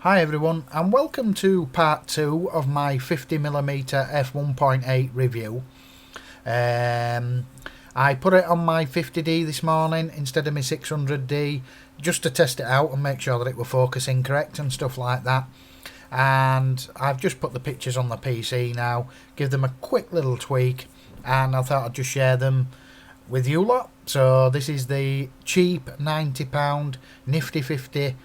Hi everyone, and welcome to part 2 of my 50mm f1.8 review. I put it on my 50D this morning instead of my 600D just to test it out and make sure that it were focusing correct and stuff like that. And I've just put the pictures on the PC now, give them a quick little tweak, and I thought I'd just share them with you lot. So this is the cheap £90 nifty 50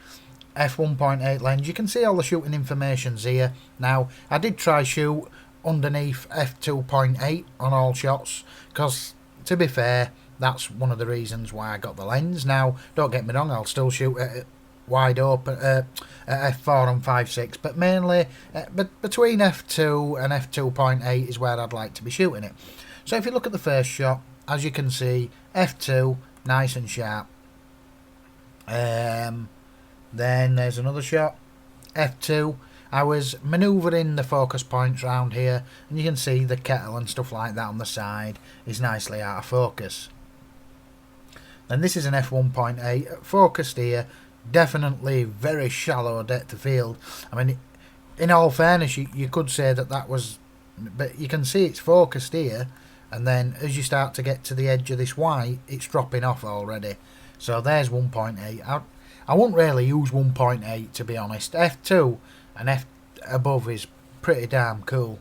f1.8 lens. You can see all the shooting information's here. Now, I did try shoot underneath f2.8 on all shots, because to be fair, that's one of the reasons why I got the lens. Now, don't get me wrong, I'll still shoot at wide open at f4 and 5.6, but mainly between f2 and f2.8 is where I'd like to be shooting it. So if you look at the first shot, as you can see, f2 nice and sharp. Then there's another shot, f2. I was manoeuvring the focus points around here, and you can see the kettle and stuff like that on the side is nicely out of focus. Then this is an f1.8, focused here, definitely very shallow depth of field. I mean, in all fairness, you could say that was, but you can see it's focused here, and then as you start to get to the edge of this white, it's dropping off already. So there's 1.8. I won't really use 1.8 to be honest. F2 and F above is pretty damn cool.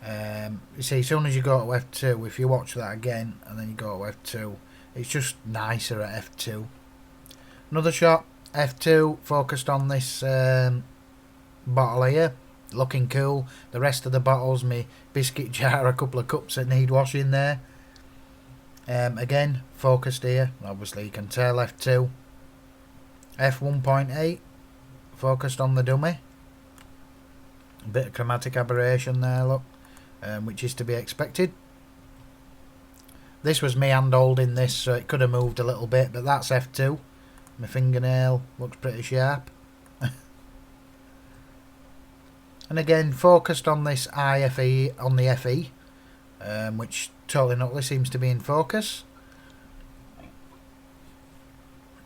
You see, as soon as you go to F2, if you watch that again and then you go to F2, it's just nicer at F2. Another shot, F2, focused on this bottle here, looking cool. The rest of the bottles, me biscuit jar, a couple of cups that need washing there. Again, focused here, obviously you can tell. F2. F1.8, focused on the dummy. A bit of chromatic aberration there, look, which is to be expected. This was me hand holding this, so it could have moved a little bit, but that's F2. My fingernail looks pretty sharp. And again, focused on this IFE, on the FE, which totally not seems to be in focus.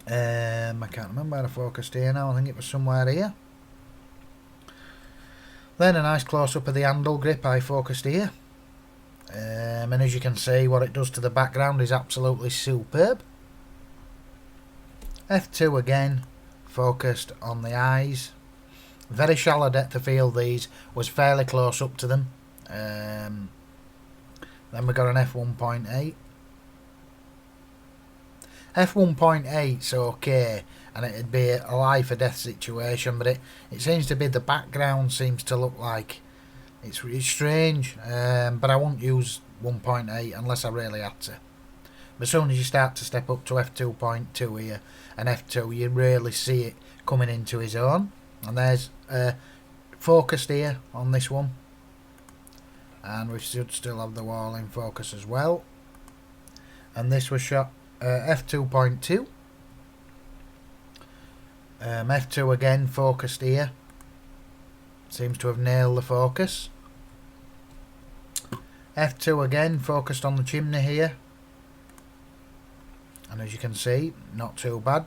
I can't remember where I focused here now. I think it was somewhere here. Then a nice close-up of the handle grip I focused here. And as you can see, what it does to the background is absolutely superb. F2 again, focused on the eyes. Very shallow depth of field these, was fairly close up to them. Then we got an f1.8. F1.8's okay, and it'd be a life or death situation, but it seems to be the background seems to look like it's strange. But I won't use 1.8 unless I really had to. But as soon as you start to step up to f2.2 here and f2, you really see it coming into his own. And there's focused here on this one, and we should still have the wall in focus as well. And this was shot f2.2. F2 again, focused here. Seems to have nailed the focus. F2 again, focused on the chimney here. And as you can see, not too bad.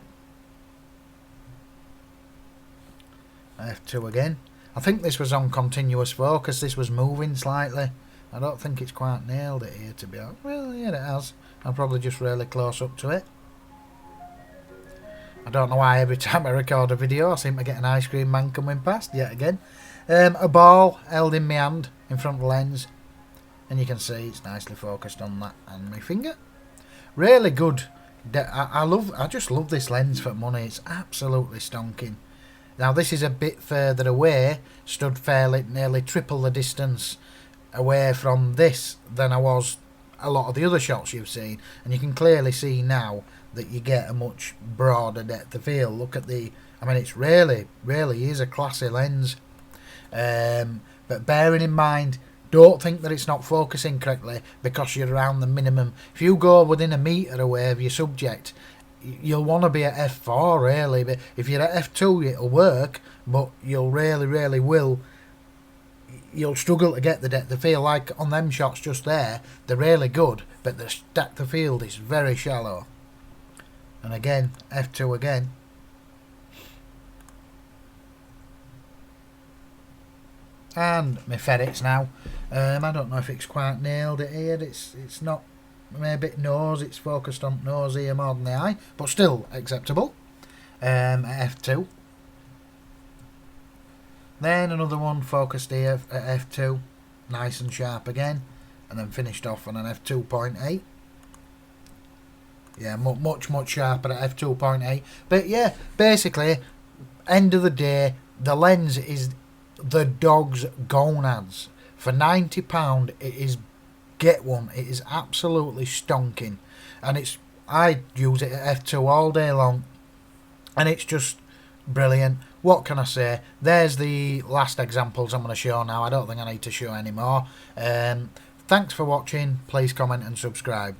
F2 again. I think this was on continuous focus. This was moving slightly. I don't think it's quite nailed it here, to be honest. Well, yeah, it has. I'm probably just really close up to it. I don't know why every time I record a video I seem to get an ice cream man coming past yet again. A ball held in my hand in front of the lens, and you can see it's nicely focused on that and my finger. Really good. I just love this lens for money. It's absolutely stonking. Now this is a bit further away, stood fairly nearly triple the distance away from this than I was a lot of the other shots you've seen, and you can clearly see now that you get a much broader depth of field. Look at the, I mean, it's really is a classy lens. But bearing in mind, don't think that it's not focusing correctly because you're around the minimum. If you go within a metre away of your subject, you'll want to be at f4 really. But if you're at f2, it'll work, but you'll really will. You'll struggle to get the depth of field. Like on them shots just there, they're really good, but the depth of field is very shallow. And again, f2 again. And my ferrets now. I don't know if it's quite nailed it here. It's not, maybe nose. It's focused on nose here more than the eye, but still acceptable. At f2. Then another one focused here at f2, nice and sharp again, and then finished off on an f2.8. Yeah, much sharper at f2.8. But yeah, basically, end of the day, the lens is the dog's gonads. For £90, it is, get one. It is absolutely stonking, and I use it at f2 all day long, and it's just brilliant. What can I say? There's the last examples I'm going to show now. I don't think I need to show any more. Thanks for watching. Please comment and subscribe.